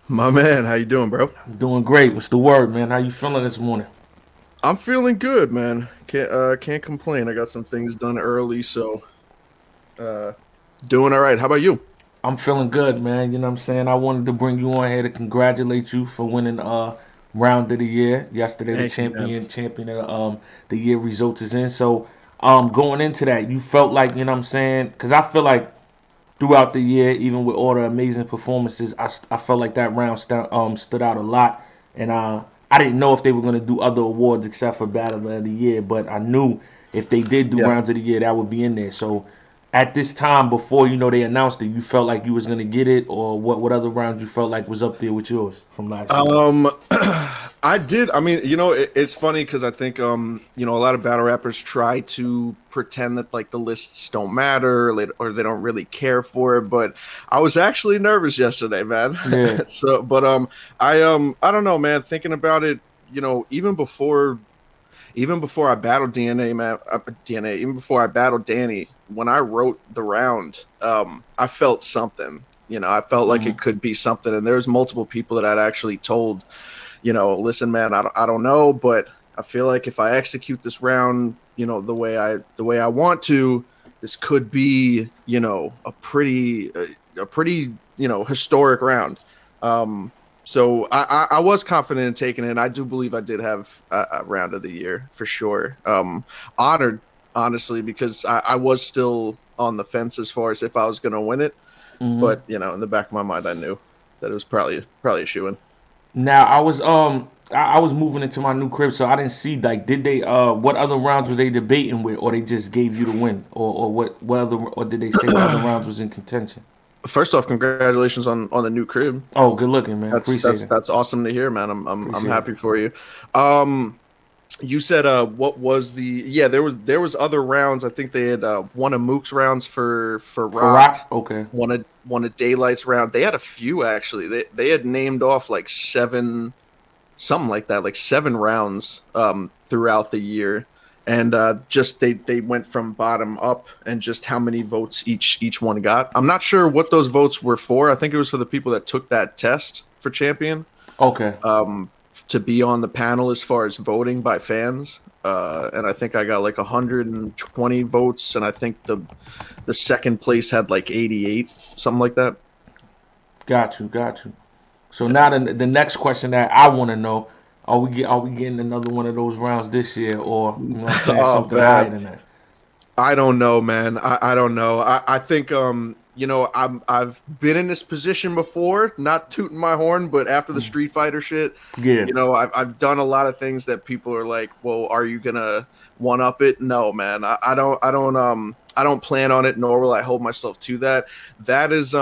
My man, how you doing, bro? I'm doing great. What's the word, man? How you feeling this morning? I'm feeling good, man. Can't complain. I got some things done early, so uh doing all right. How about you? I'm feeling good, man. You know what I'm saying? I wanted to bring you on here to congratulate you for winning round of the year. Yesterday the Thank you, man. champion of the year results is in. So going into that, you felt like, you know what I'm saying? Cuz I feel like throughout the year, even with all the amazing performances, I felt like that round stood out a lot. And I didn't know if they were going to do other awards except for Battle of the Year, but I knew if they did do Yeah. rounds of the year, that would be in there. So at this time, before they announced it, you felt like you was going to get it, or what other rounds you felt like was up there with yours from last year? Um, I did. I mean, it's funny because I think a lot of battle rappers try to pretend that like the lists don't matter or they don't really care for it. But I was actually nervous yesterday, man. Yeah. So, but I don't know, man. Thinking about it, even before I battled DNA, man, DNA, even before I battled Danny, when I wrote the round, I felt something. I felt like it Hmm. could be something. And there's multiple people that I'd actually told, listen, man, I don't know, but I feel like if I execute this round, the way I want to, this could be, a pretty, historic round. Um, so I was confident in taking it. And I do believe I did have a round of the year for sure. Honored, honestly, because I was still on the fence as far as if I was going to win it. Hmm. But in the back of my mind, I knew that it was probably a shoe in. Now I was moving into my new crib, so I didn't see like did they what other rounds were they debating with, or they just gave you the win, or what other, or did they say what other rounds was in contention? First off, congratulations on the new crib. Oh, good looking, man. That's Appreciate that's it. that's awesome to hear, man. I'm Appreciate it. happy for you. Um, you said what was the yeah, there was other rounds. I think they had one of Mook's rounds for For Rock, rock, okay, one of Daylight's round. They had a few actually. They had named off like seven, something like that, like seven rounds throughout the year. And just they went from bottom up and just how many votes each one got. I'm not sure what those votes were for. I think it was for the people that took that test for champion, okay, um, to be on the panel as far as voting by fans. And I think I got like 120 votes, and I think the second place had like 88, something like that. got you. So Yeah. now the next question that I want to know: are we getting another one of those rounds this year, or you know what I'm saying, Oh something higher man, than that? I don't know, man. I don't know. I think I've been in this position before, not tooting my horn, but after the Street Fighter shit, Yeah. I've done a lot of things that people are like, well, are you gonna one up it? No, man. I don't plan on it, nor will I hold myself to that. That is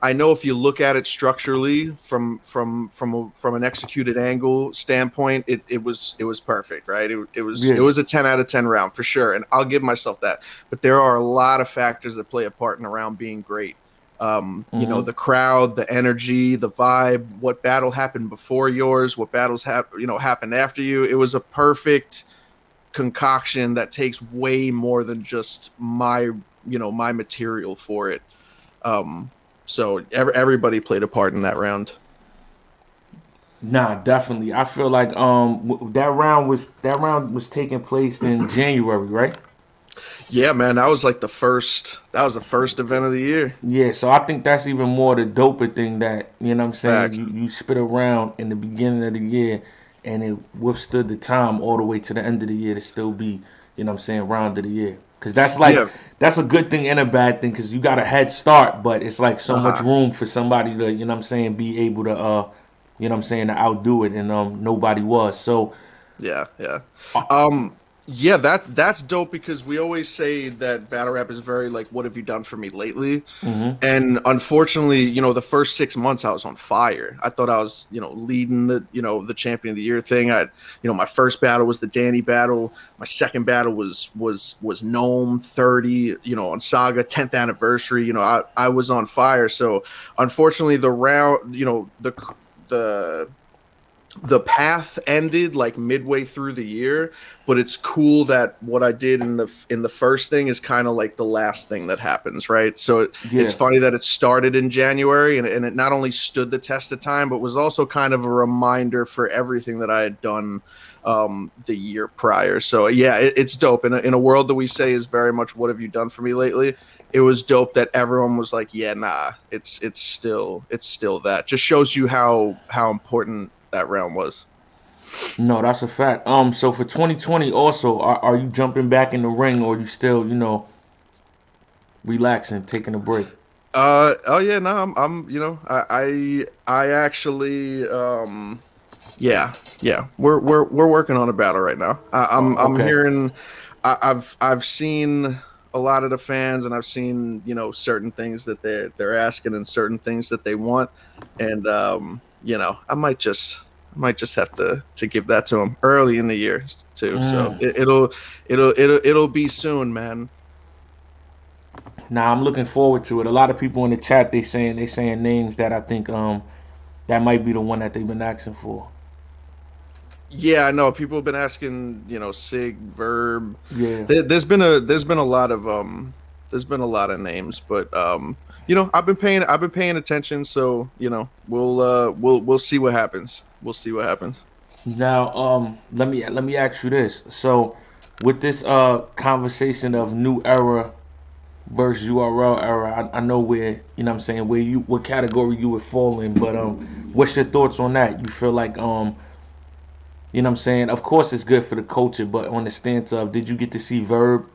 I know if you look at it structurally from an executed angle standpoint, it was perfect, right? It Yeah. was a 10 out of 10 round for sure, and I'll give myself that. But there are a lot of factors that play a part in a round being great. Hmm. The crowd, the energy, the vibe, what battle happened before yours, what battles happened after you. It was a perfect concoction that takes way more than just my material for it. Um, so everybody played a part in that round. Nah, definitely. I feel like that round was taking place in January, right? Yeah, man, that was like the first. That was the first event of the year. Yeah, so I think that's even more the doper thing that, you know what I'm saying, Facts. you spit around in the beginning of the year and it withstood the time all the way to the end of the year to still be, you know what I'm saying, round of the year. Cause Yeah. that's a good thing and a bad thing because you got a head start, but it's like so Uh much huh. room for somebody to, you know what I'm saying, be able to you know what I'm saying, to outdo it, and nobody was. So Yeah. Yeah. uh, Um. Yeah. That's dope because we always say that battle rap is very like, what have you done for me lately? mhm. And unfortunately, the first 6 months I was on fire. I thought I was, leading the champion of the year thing. My first battle was the Danny battle. My second battle was Gnome 30, on Saga 10th anniversary. I was on fire. So unfortunately, the round, the the path ended like midway through the year, but it's cool that what I did in the first thing is kind of like the last thing that happens, right? So it's Yeah. funny that it started in January, and it not only stood the test of time, but was also kind of a reminder for everything that I had done the year prior. So yeah, it's dope in a world that we say is very much what have you done for me lately. It was dope that everyone was like, yeah, nah, it's still that. Just shows you how important that round was. No, that's a fact. So for 2020, also, are you jumping back in the ring, or are you still, relaxing, taking a break? Oh yeah, no, I'm I actually yeah, yeah, we're working on a battle right now. I'm Okay. hearing, I've seen a lot of the fans, and I've seen certain things that they're asking and certain things that they want, and I might just have to give that to them early in the year too. So Mm. it'll be soon, man. Now I'm looking forward to it. A lot of people in the chat they saying names that I think that might be the one that they've been asking for. Yeah, I know. People have been asking, Sig, Verb. Yeah. There's been a lot of there's been a lot of names, but I've been paying attention, so we'll see what happens. We'll see what happens. Now let me ask you this. So with this conversation of new era versus URL era, I know where what I'm saying, where you what category you would fall in, but what's your thoughts on that? You feel like what I'm saying? Of course it's good for the culture, but on the stance of did you get to see Verb?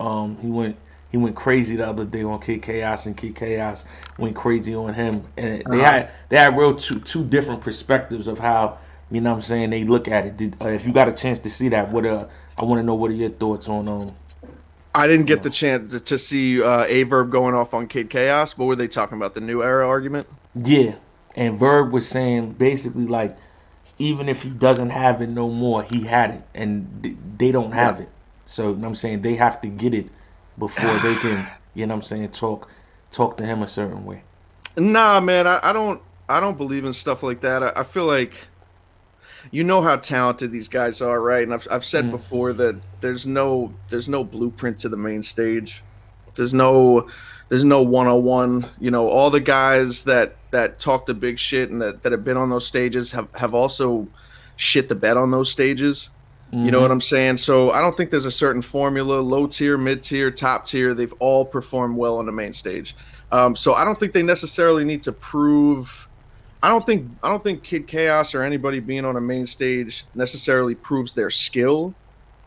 He went crazy the other day on Kid Chaos, and Kid Chaos went crazy on him. And Uh-huh. they had real two different perspectives of how what I'm saying they look at it. If you got a chance to see that, what I want to know what are your thoughts on I didn't you get know the chance to see Averb going off on Kid Chaos. What were they talking about? The new era argument? yeah. And Verb was saying basically like even if he doesn't have it no more, he had it, and they don't Yeah. have it. So I'm saying they have to get it before they can, what I'm saying, talk to him a certain way. Nah, man, I don't believe in stuff like that. I feel like how talented these guys are, right? And I've said Mm, before that there's no blueprint to the main stage. There's no there's no 101. All the guys that talk the big shit and that have been on those stages have also shit the bed on those stages. You know mm-hmm. what I'm saying? So I don't think there's a certain formula, low tier, mid tier, top tier. They've all performed well on the main stage. So I don't think they necessarily need to prove. I don't think Kid Chaos or anybody being on a main stage necessarily proves their skill.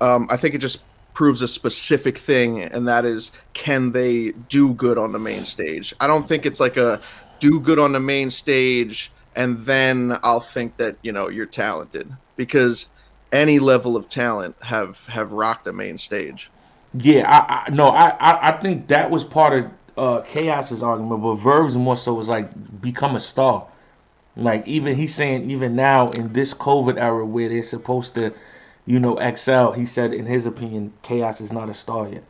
I think it just proves a specific thing, and that is, can they do good on the main stage? I don't think it's like a do good on the main stage and then I'll think that you're talented, because any level of talent have rocked the main stage. Yeah, I no, I think that was part of Chaos's argument, but Verbs more so was like become a star. Like even he's saying even now in this COVID era where they're supposed to, excel, he said in his opinion, Chaos is not a star yet.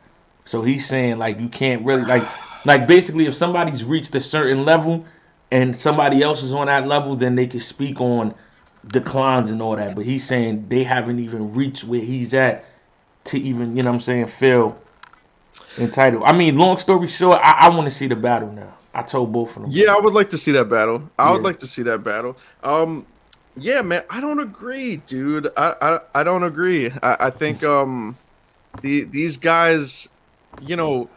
So he's saying like you can't really like basically if somebody's reached a certain level and somebody else is on that level, then they can speak on declines and all that. But he's saying they haven't even reached where he's at to even, what I'm saying, feel entitled. I mean, long story short, I want to see the battle now. I told both of them Yeah, that. I would like to see that battle. I would Yeah. like to see that battle. Yeah, man, I don't agree, dude. I don't agree. I think these guys, you know,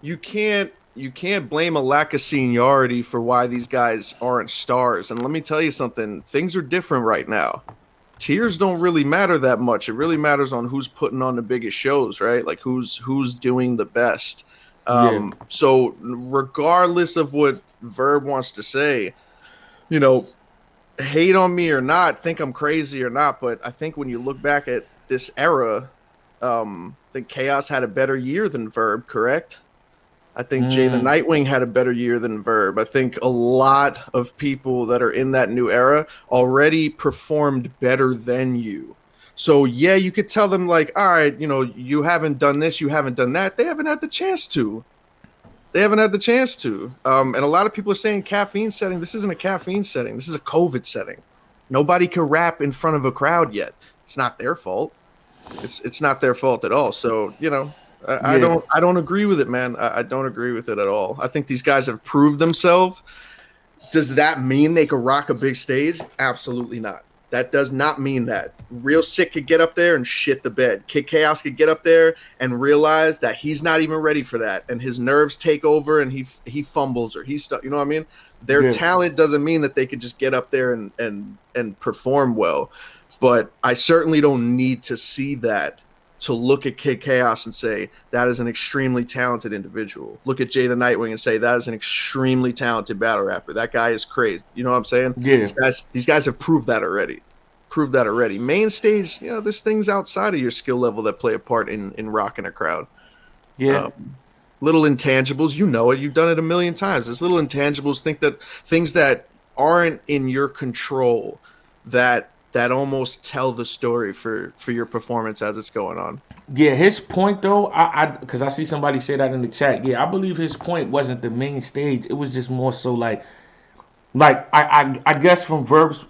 you can't blame a lack of seniority for why these guys aren't stars. And let me tell you something, things are different right now. Tiers don't really matter that much. It really matters on who's putting on the biggest shows, right? Like who's doing the best. Yeah. So regardless of what Verb wants to say, you know, hate on me or not, think I'm crazy or not, but I think when you look back at this era, I think Chaos had a better year than Verb, correct? I think Jay the Mm. Nightwing had a better year than Verb. I think a lot of people that are in that new era already performed better than you. So yeah, you could tell them like, all right, you haven't done this, you haven't done that. They haven't had the chance to. They haven't had the chance to. And a lot of people are saying caffeine setting. This isn't a caffeine setting. This is a COVID setting. Nobody can rap in front of a crowd yet. It's not their fault. It's not their fault at all. So Yeah, I don't agree with it, man. I don't agree with it at all. I think these guys have proved themselves. Does that mean they could rock a big stage? Absolutely not. That does not mean that. Real Sick could get up there and shit the bed. Kid Chaos could get up there and realize that he's not even ready for that, and his nerves take over, and he fumbles or he's stuck. You know what I mean? Their yeah, talent doesn't mean that they could just get up there and perform well. But I certainly don't need to see that to look at Kid Chaos and say that is an extremely talented individual. Look at Jay the Nightwing and say that is an extremely talented battle rapper. That guy is crazy. You know what I'm saying? yeah, These guys have proved that already. Proved that already. Main stage, there's things outside of your skill level that play a part in rocking a crowd. yeah. Little intangibles, you know it. You've done it a million times. There's little intangibles. Think that things that aren't in your control that almost tell the story for your performance as it's going on. Yeah, his point though, I because I see somebody say that in the chat. Yeah, I believe his point wasn't the main stage. It was just more so like I guess from Verb's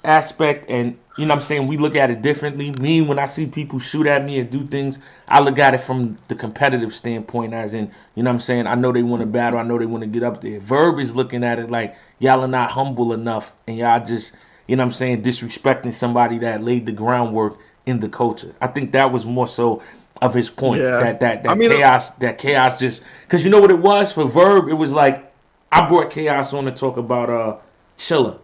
aspect, and you know what I'm saying, we look at it differently. Me, when I see people shoot at me and do things, I look at it from the competitive standpoint, as in, you know what I'm saying, I know they want to battle, I know they want to get up there. Verb is looking at it like y'all are not humble enough, and y'all just, you know what I'm saying, disrespecting somebody that laid the groundwork in the culture. I think that was more so of his point. Yeah. I That mean, chaos just, because you know what it was for Verb, it was like I brought chaos on to talk about Chilla.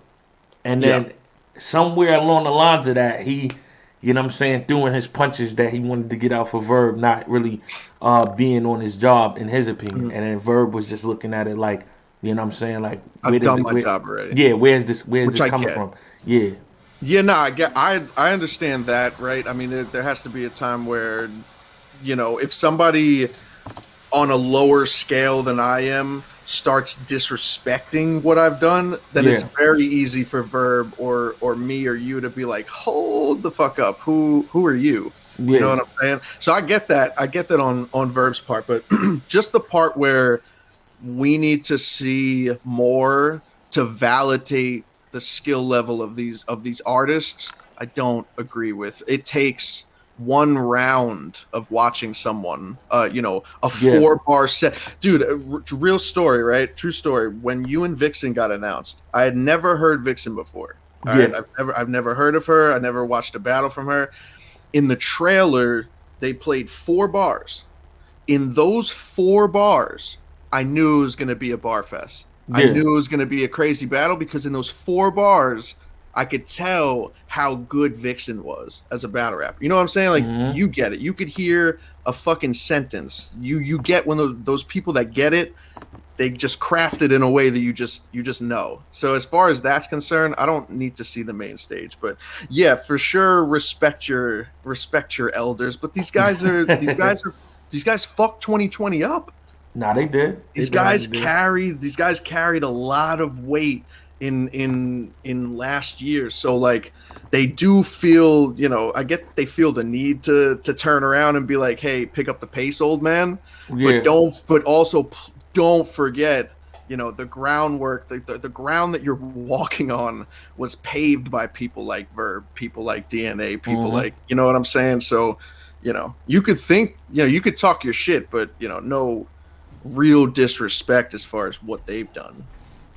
And yeah. then somewhere along the lines of that, he, you know what I'm saying, throwing his punches that he wanted to get out for Verb, not really being on his job, in his opinion. Mhm. And then Verb was just looking at it like, you know what I'm saying, like, I've done my job already, yeah, where's which this I coming get. from? Yeah, Yeah, no, I understand that, right? I mean, there has to be a time where, if somebody on a lower scale than I am starts disrespecting what I've done, then it's yeah, very easy for Verb or me or you to be like, hold the fuck up. Who are you? You know yeah, what I'm saying? So I get that. I get that on Verb's part, but just the part where we need to see more to validate the skill level of these artists. I don't agree with. It takes one round of watching someone, a yeah, 4 bar set. Dude, real story, right? True story. When you and Vixen got announced, I had never heard Vixen before. All right, yeah, I've never heard of her. I never watched a battle from her. In the trailer, they played 4 bars. In those 4 bars, I knew it was going to be a bar fest. I yeah. knew it was going to be a crazy battle because in those 4 bars, I could tell how good Vixen was as a battle rapper. You know what I'm saying? Like Mm-hmm. you get it. You could hear a fucking sentence. You get when those people that get it, they just craft it in a way that you just know. So as far as that's concerned, I don't need to see the main stage, but yeah, for sure respect your elders. But these guys fucked 2020 up. Nah, they did. They definitely did. These guys carried a lot of weight in last year. So like they do feel, I get they feel the need to turn around and be like, hey, pick up the pace, old man. Yeah. But also don't forget, the groundwork, the ground that you're walking on was paved by people like Verb, people like DNA, people Mm-hmm. like, you know what I'm saying? So, you could think, you could talk your shit, but no real disrespect as far as what they've done.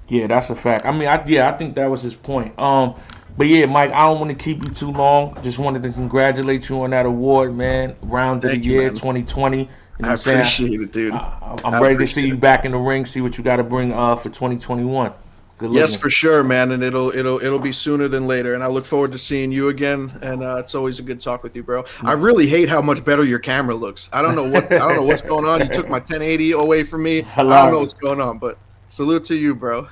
Yeah, that's a fact. I mean, I think that was his point. But yeah, Mike, I don't want to keep you too long. Just wanted to congratulate you on that award, man. Round of the Thank you, year, man. 2020. You know what I I'm saying? appreciate it, dude. I'm I ready to see appreciate you it. back in the ring. See what you got to bring for 2021. Good Yes, looking. for sure, man, and it'll be sooner than later. And I look forward to seeing you again. And it's always a good talk with you, bro. I really hate how much better your camera looks. I don't know what's going on. You took my 1080 away from me. I don't know Hilarious. what's going on, but salute to you, bro.